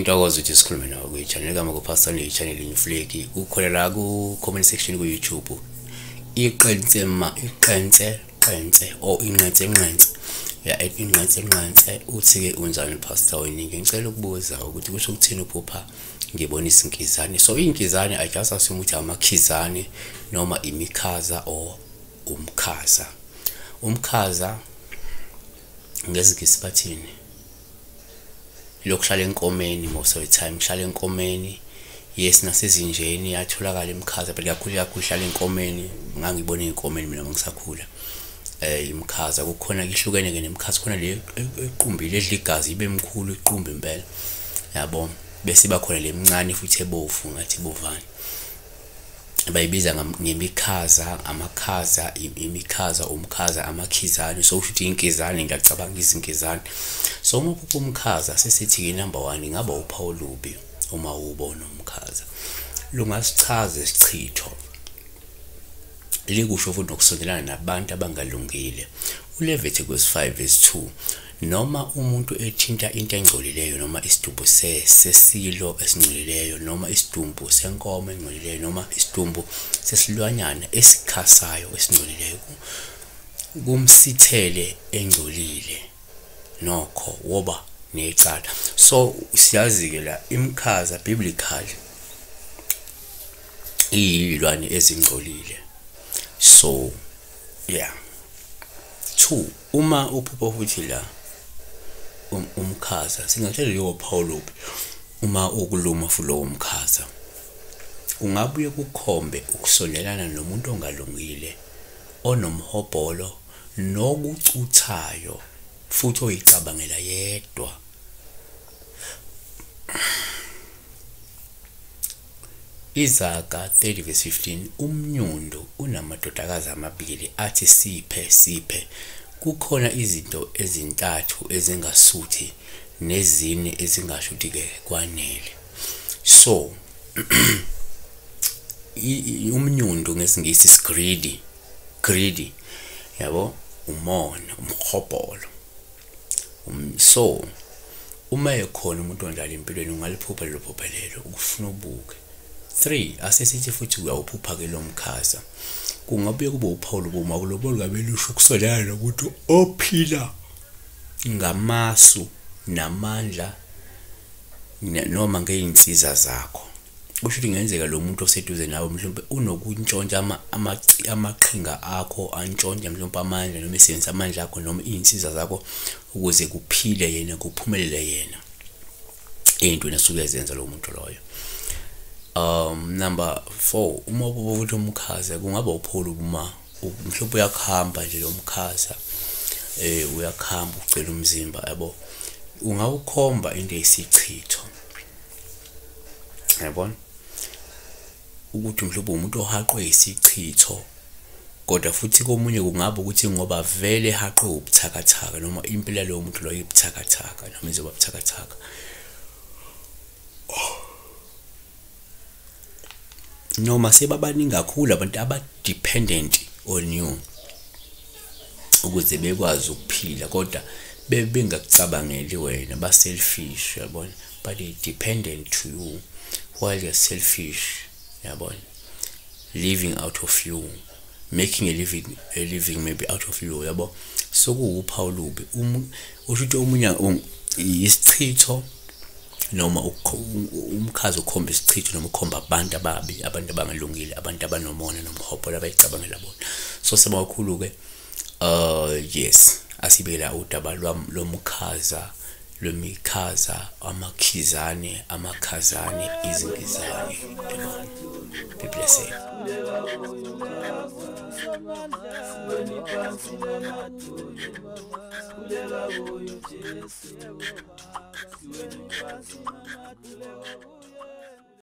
Ngiyintokozo ukuthi sikhulume nawe kwi-channel kama ku-Pastor ne-channel iNfleki kukhona la ku-comment section ku-YouTube iqense uthi-ke unjani Pastor Weningi. Ngicela ukubuza ukuthi kusho ukuthini uphupha ngibonisa inkizane. So inkizane I just assume ukuthi amakhizane noma imikhaza or umkhaza. Umkhaza ngezigisi bathini lokuhlala enkomeni most of the time ngihlala enkomeni. Yes, nasezinjeni yatholakala imikhaza but kakhulu hlala enkomeni. Ngangibona inkomeni mina ngisakhula. Imikhaza kukhona ihlukene ke nemikhaza khona le equmbile edla igazi ibe mkhulu iqumba impela yabo, bese bakhona lemncane futhi ebovu ngathi bovani bayibiza ngemikhaza, amakhaza, imikhaza, umkhaza, amakhizane. So usho ukuthi inkizane ngiyacabanga izinkizane. So uma uphupha umkhaza sesithi number 1 ngaba uphawu lubi uma ubona umkhaza lungasichaza isichitho likusho futhi nokusondelana nabantu abangalungile. uLeviticus 5:2 noma umuntu ethinta into engcolileyo noma isidumbu sesilo esingcolileyo noma isidumbu senkomo engcolileyo noma isidumbu sesilwanyana esikhasayo esingcolileyo kumsithele engcolile nokho woba necala. So siyazi ke la imikhaza biblical iyilwane ezingcolile. So yeah. 2 uma uphupha futhi la umkhaza singatshela leyo Paulo uma ukuluma futhi lo umkhaza ungabuye kukhombe ukusondelana nomuntu ongalungile onomhobholo nokucuthayo futhi oyicabangela yedwa. Izaga 30:15 umnyundo unamadodakazi amabili athi siphe kukhona izinto ezintathu ezingasuthi nezine ezingashuthi ke kwanele. So umnyundo ngesingisi is greedy yabo, umona, umhobholo. So uma ekhona umuntu ondala empilweni ungaliphupha lelo phupha lelo ukufuna ubuke. 3 asesithi futhi uyawuphupha ke lo mkhaza kungabuye kube uPaul boma kulobo ngabelusho ukusondelana nomuntu ophila ngamasu namandla noma ngeinsiza zakho. Kusho ukuthi ngenzeka lo muntu oseduze nawe mhlawumbe unokuntshontsha amaqhinga akho antshontsha mhlawumbe amandla noma esebenzisa amandla akho noma izinsiza zakho ukuze kuphile yena kuphumelele yena into nesuke ezenza lo muntu loyo. Number 4 uma ubuthi umkhaza kungaba uPaul uma mhlawumbe uyakhamba nje lo mkhaza uyakhamba ucela umzimba yabo ungawukhomba into eyisichitho yabona ukuthi mhlawumbe umuntu ohaqwe isichitho kodwa futhi komunye kungaba ukuthi ngoba vele haqwe ubuthakathaka noma impilo lo muntu lo ibuthakathaka noma izoba buthakathaka. Noma sebabaningi kakhulu abantu abadependent on you ukuze bekwazi ukuphila kodwa bengakucabangeli wena ba selfish yabona, but they dependent to you while you're selfish yabona, living out of you, making a living maybe out of you yabo. So kuuPaul ubi ushuthi omunye isichitho noma umkhaza ukhomba isichitho noma ukhomba abantu ababi, abantu abangalungile, abantu abanomona nomhobholo abayicabangela bona. So sebakhulu ke yes asibela udaba lomkhaza lwemikhaza, amakhizane, amakhazane, izinkizane. Be blessed. Kuleka